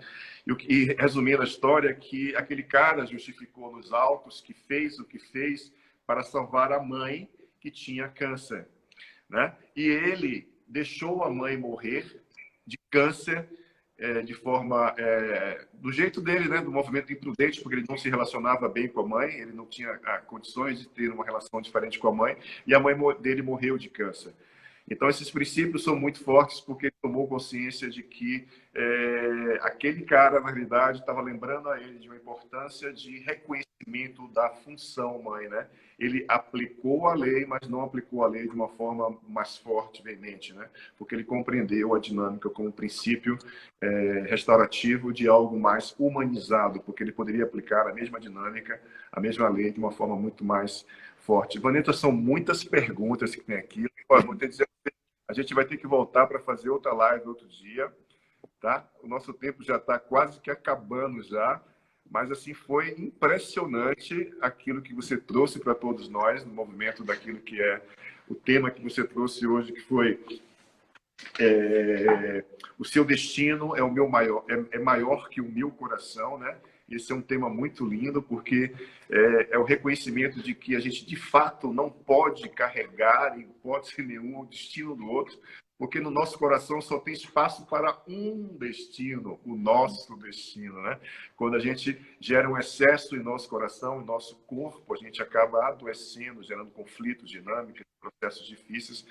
E resumindo a história, que aquele cara justificou nos autos que fez o que fez para salvar a mãe que tinha câncer, né? E ele deixou a mãe morrer de câncer de forma do jeito dele, né? Do movimento imprudente, porque ele não se relacionava bem com a mãe, ele não tinha condições de ter uma relação diferente com a mãe, e a mãe dele morreu de câncer. Então, esses princípios são muito fortes porque ele tomou consciência de que aquele cara, na realidade, estava lembrando a ele de uma importância de reconhecimento da função mãe, né? Ele aplicou a lei, mas não aplicou a lei de uma forma mais forte, veemente, né? Porque ele compreendeu a dinâmica como princípio restaurativo de algo mais humanizado, porque ele poderia aplicar a mesma dinâmica, a mesma lei de uma forma muito mais forte. Vanessa, são muitas perguntas que tem aqui. Vou te dizer, a gente vai ter que voltar para fazer outra live outro dia, tá? O nosso tempo já está quase que acabando já, mas assim foi impressionante aquilo que você trouxe para todos nós no movimento daquilo que é o tema que você trouxe hoje, que foi o seu destino é o meu maior, é maior que o meu coração, né? Esse é um tema muito lindo, porque é o reconhecimento de que a gente, de fato, não pode carregar, em hipótese nenhuma, o destino do outro, porque no nosso coração só tem espaço para um destino, o nosso destino, né? Quando a gente gera um excesso em nosso coração, em nosso corpo, a gente acaba adoecendo, gerando conflitos, dinâmicas, processos difíceis,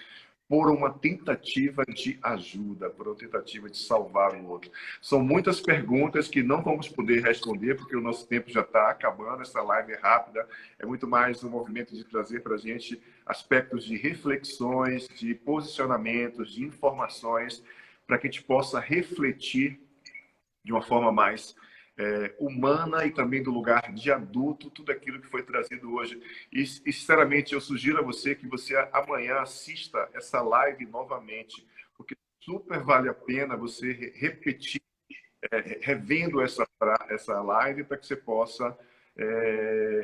por uma tentativa de ajuda, por uma tentativa de salvar o outro. São muitas perguntas que não vamos poder responder, porque o nosso tempo já está acabando, essa live é rápida, é muito mais um movimento de trazer para a gente aspectos de reflexões, de posicionamentos, de informações, para que a gente possa refletir de uma forma mais humana e também do lugar de adulto, tudo aquilo que foi trazido hoje. E, sinceramente, eu sugiro a você que você amanhã assista essa live novamente, porque super vale a pena você repetir, revendo essa live, para que você possa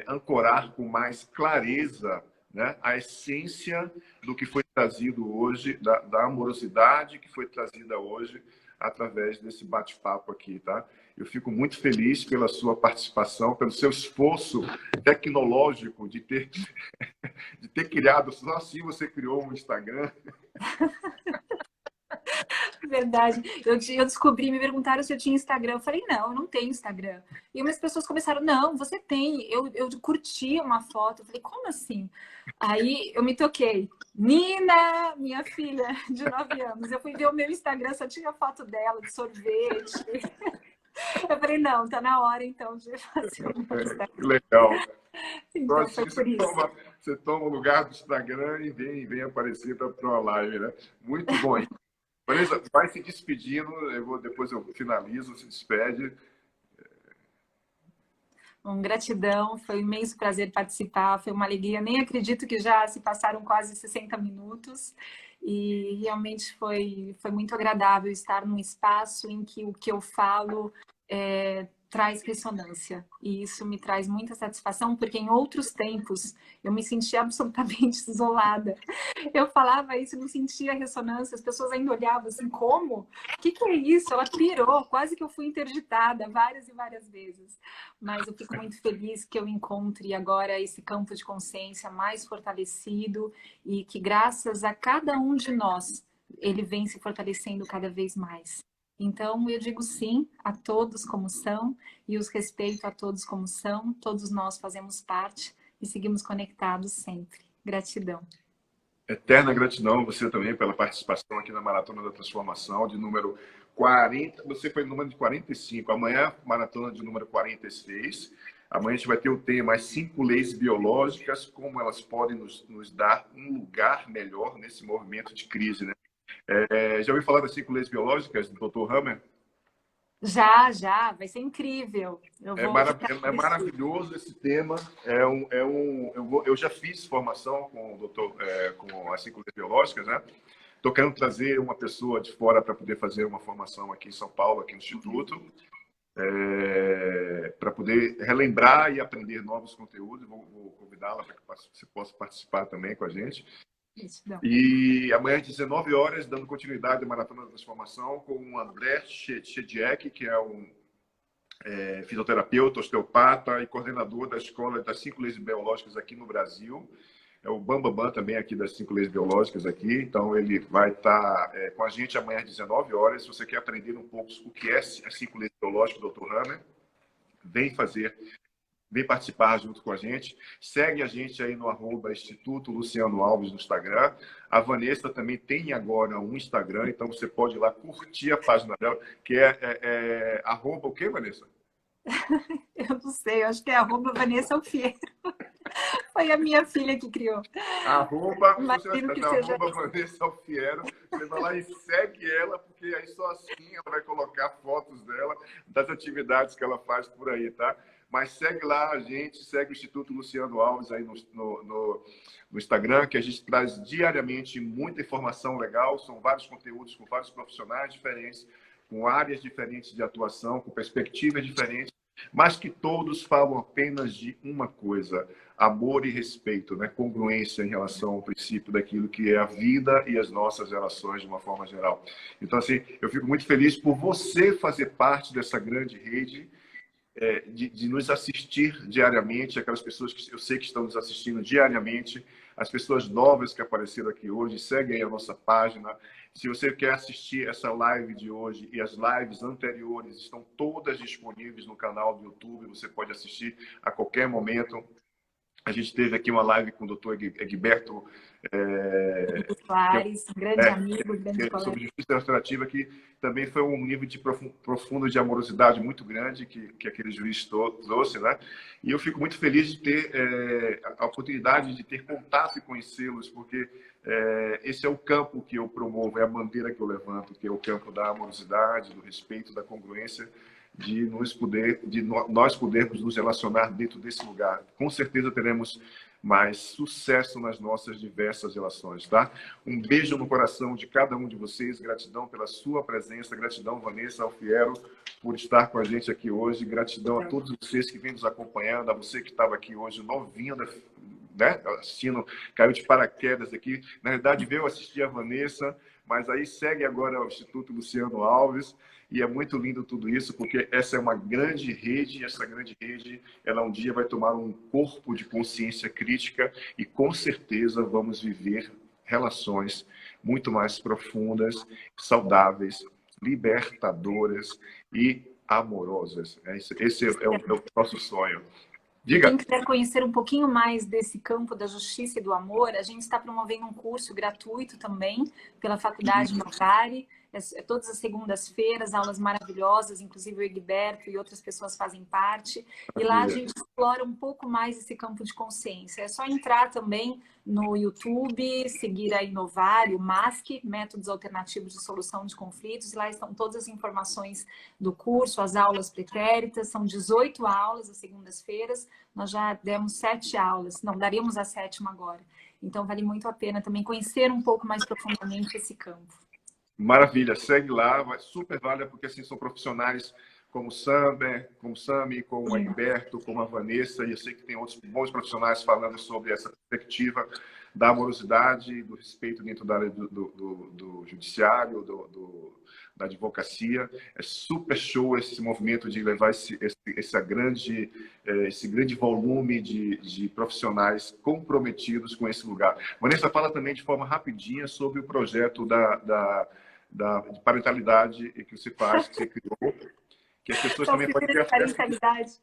ancorar com mais clareza, né, a essência do que foi trazido hoje, da amorosidade que foi trazida hoje através desse bate-papo aqui, tá? Eu fico muito feliz pela sua participação, pelo seu esforço tecnológico de ter criado, só assim você criou um Instagram. Verdade. Eu descobri, me perguntaram se eu tinha Instagram. Eu falei, não, eu não tenho Instagram. E umas pessoas começaram, não, você tem. Eu curti uma foto. Eu falei, como assim? Aí eu me toquei. Nina, minha filha de 9 anos. Eu fui ver o meu Instagram, só tinha foto dela, de sorvete. Eu falei, não, tá na hora então de fazer o meu Instagram. Que legal. Então assim, foi por isso. Você toma o lugar do Instagram e vem aparecer para uma live, né? Muito bom. Vanessa, vai se despedindo, depois eu finalizo, se despede. Gratidão, foi um imenso prazer participar, foi uma alegria, nem acredito que já se passaram quase 60 minutos e realmente foi muito agradável estar num espaço em que o que eu falo traz ressonância e isso me traz muita satisfação, porque em outros tempos eu me sentia absolutamente isolada. Eu falava isso, não sentia ressonância, as pessoas ainda olhavam assim, como? O que é isso? Ela pirou, quase que eu fui interditada várias e várias vezes. Mas eu fico muito feliz que eu encontre agora esse campo de consciência mais fortalecido e que graças a cada um de nós, ele vem se fortalecendo cada vez mais. Então, eu digo sim a todos como são e os respeito a todos como são. Todos nós fazemos parte e seguimos conectados sempre. Gratidão. Eterna gratidão a você também pela participação aqui na Maratona da Transformação, de número 40. Você foi no número de 45. Amanhã, maratona de número 46. Amanhã a gente vai ter o tema As 5 Leis Biológicas, como elas podem nos dar um lugar melhor nesse movimento de crise, né? Já ouviu falar das 5 leis biológicas do Dr. Hammer? Já, vai ser incrível. É maravilhoso esse tema. Eu já fiz formação com o doutor, com as 5 leis biológicas, né? Estou querendo trazer uma pessoa de fora para poder fazer uma formação aqui em São Paulo, aqui no Instituto, para poder relembrar e aprender novos conteúdos. Vou convidá-la para que você possa participar também com a gente. E amanhã às 19 horas, dando continuidade à Maratona da Transformação, com o André Chediek, que é um fisioterapeuta, osteopata e coordenador da Escola das 5 Leis Biológicas aqui no Brasil. É o Bambambam também aqui das 5 Leis Biológicas aqui. Então, ele vai estar com a gente amanhã às 19 horas. Se você quer aprender um pouco o que é as 5 Leis Biológicas, Dr. Hammer, vem participar junto com a gente. Segue a gente aí no @Instituto Luciano Alves no Instagram. A Vanessa também tem agora um Instagram, então você pode ir lá curtir a página dela, que é arroba o quê, Vanessa? Eu não sei, eu acho que é @Vanessa Alfiero. Foi a minha filha que criou. Vanessa Alfiero. Você vai lá e segue ela, porque aí só assim ela vai colocar fotos dela, das atividades que ela faz por aí, tá? Mas segue lá a gente, segue o Instituto Luciano Alves aí no Instagram, que a gente traz diariamente muita informação legal. São vários conteúdos com vários profissionais diferentes, com áreas diferentes de atuação, com perspectivas diferentes, mas que todos falam apenas de uma coisa: amor e respeito, né? Congruência em relação ao princípio daquilo que é a vida e as nossas relações de uma forma geral. Então, assim, eu fico muito feliz por você fazer parte dessa grande rede. de nos assistir diariamente, aquelas pessoas que eu sei que estão nos assistindo diariamente, as pessoas novas que apareceram aqui hoje, seguem aí a nossa página. Se você quer assistir essa live de hoje e as lives anteriores, estão todas disponíveis no canal do YouTube, você pode assistir a qualquer momento. A gente teve aqui uma live com o doutor Egberto Soares, grande amigo, grande colega. Sobre justiça restaurativa, que também foi um nível de profundo de amorosidade muito grande que aquele juiz trouxe, né? E eu fico muito feliz de ter a oportunidade de ter contato e conhecê-los, porque esse é o campo que eu promovo, é a bandeira que eu levanto, que é o campo da amorosidade, do respeito, da congruência, de nós podermos nos relacionar dentro desse lugar. Com certeza teremos mais sucesso nas nossas diversas relações, tá? Um beijo no coração de cada um de vocês, gratidão pela sua presença, gratidão, Vanessa Alfiero, por estar com a gente aqui hoje, gratidão a todos vocês que vêm nos acompanhando, a você que estava aqui hoje, novinho, né, assistindo, caiu de paraquedas aqui, na verdade veio assistir a Vanessa, mas aí segue agora o Instituto Luciano Alves, e é muito lindo tudo isso, porque essa é uma grande rede, e essa grande rede, ela um dia vai tomar um corpo de consciência crítica, e com certeza vamos viver relações muito mais profundas, saudáveis, libertadoras e amorosas. Esse é o nosso sonho. Diga. Quem quiser conhecer um pouquinho mais desse campo da justiça e do amor, a gente está promovendo um curso gratuito também pela Faculdade Novari. Todas as segundas-feiras, aulas maravilhosas, inclusive o Egberto e outras pessoas fazem parte. E lá a gente explora um pouco mais esse campo de consciência. É só entrar também no YouTube, seguir a Inovar, o MASC, Métodos Alternativos de Solução de Conflitos. E lá estão todas as informações do curso, as aulas pretéritas. São 18 aulas às segundas-feiras. Nós já demos 7 aulas, não, daríamos a 7ª agora. Então, vale muito a pena também conhecer um pouco mais profundamente esse campo. Maravilha, segue lá, super vale, porque assim, são profissionais como o Sami, como o Egberto, como a Vanessa, e eu sei que tem outros bons profissionais falando sobre essa perspectiva da amorosidade, do respeito dentro da área do judiciário, da advocacia. É super show esse movimento de levar esse grande volume de profissionais comprometidos com esse lugar. Vanessa, fala também de forma rapidinha sobre o projeto de parentalidade que você faz, que você criou, que as pessoas também podem ter acesso. Parentalidade.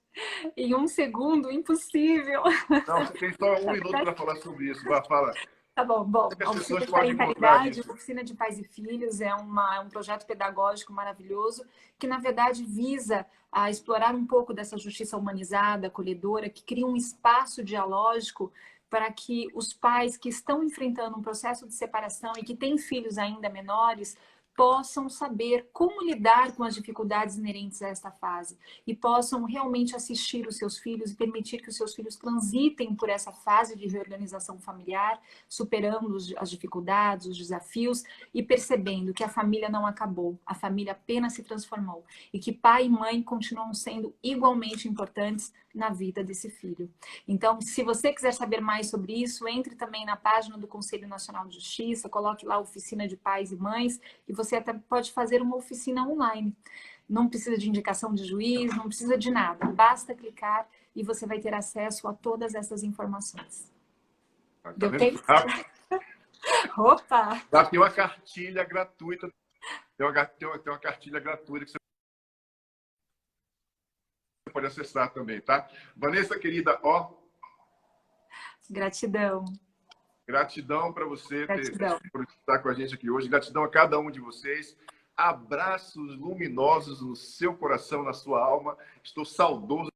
Em 1 segundo, impossível. Não, você tem só 1 minuto para falar sobre isso. Fala. Tá bom. A Oficina de Parentalidade, a Oficina de Pais e Filhos, é um projeto pedagógico maravilhoso que, na verdade, visa a explorar um pouco dessa justiça humanizada, acolhedora, que cria um espaço dialógico para que os pais que estão enfrentando um processo de separação e que têm filhos ainda menores possam saber como lidar com as dificuldades inerentes a esta fase e possam realmente assistir os seus filhos e permitir que os seus filhos transitem por essa fase de reorganização familiar, superando as dificuldades, os desafios e percebendo que a família não acabou, a família apenas se transformou e que pai e mãe continuam sendo igualmente importantes na vida desse filho. Então, se você quiser saber mais sobre isso, entre também na página do Conselho Nacional de Justiça, coloque lá a Oficina de Pais e Mães e você até pode fazer uma oficina online. Não precisa de indicação de juiz, não precisa de nada. Basta clicar e você vai ter acesso a todas essas informações. Deu tempo? Opa! Tem uma cartilha gratuita. Tem uma cartilha gratuita que você pode acessar também, tá? Vanessa, querida, Gratidão. Gratidão para você por estar com a gente aqui hoje. Gratidão a cada um de vocês. Abraços luminosos no seu coração, na sua alma. Estou saudoso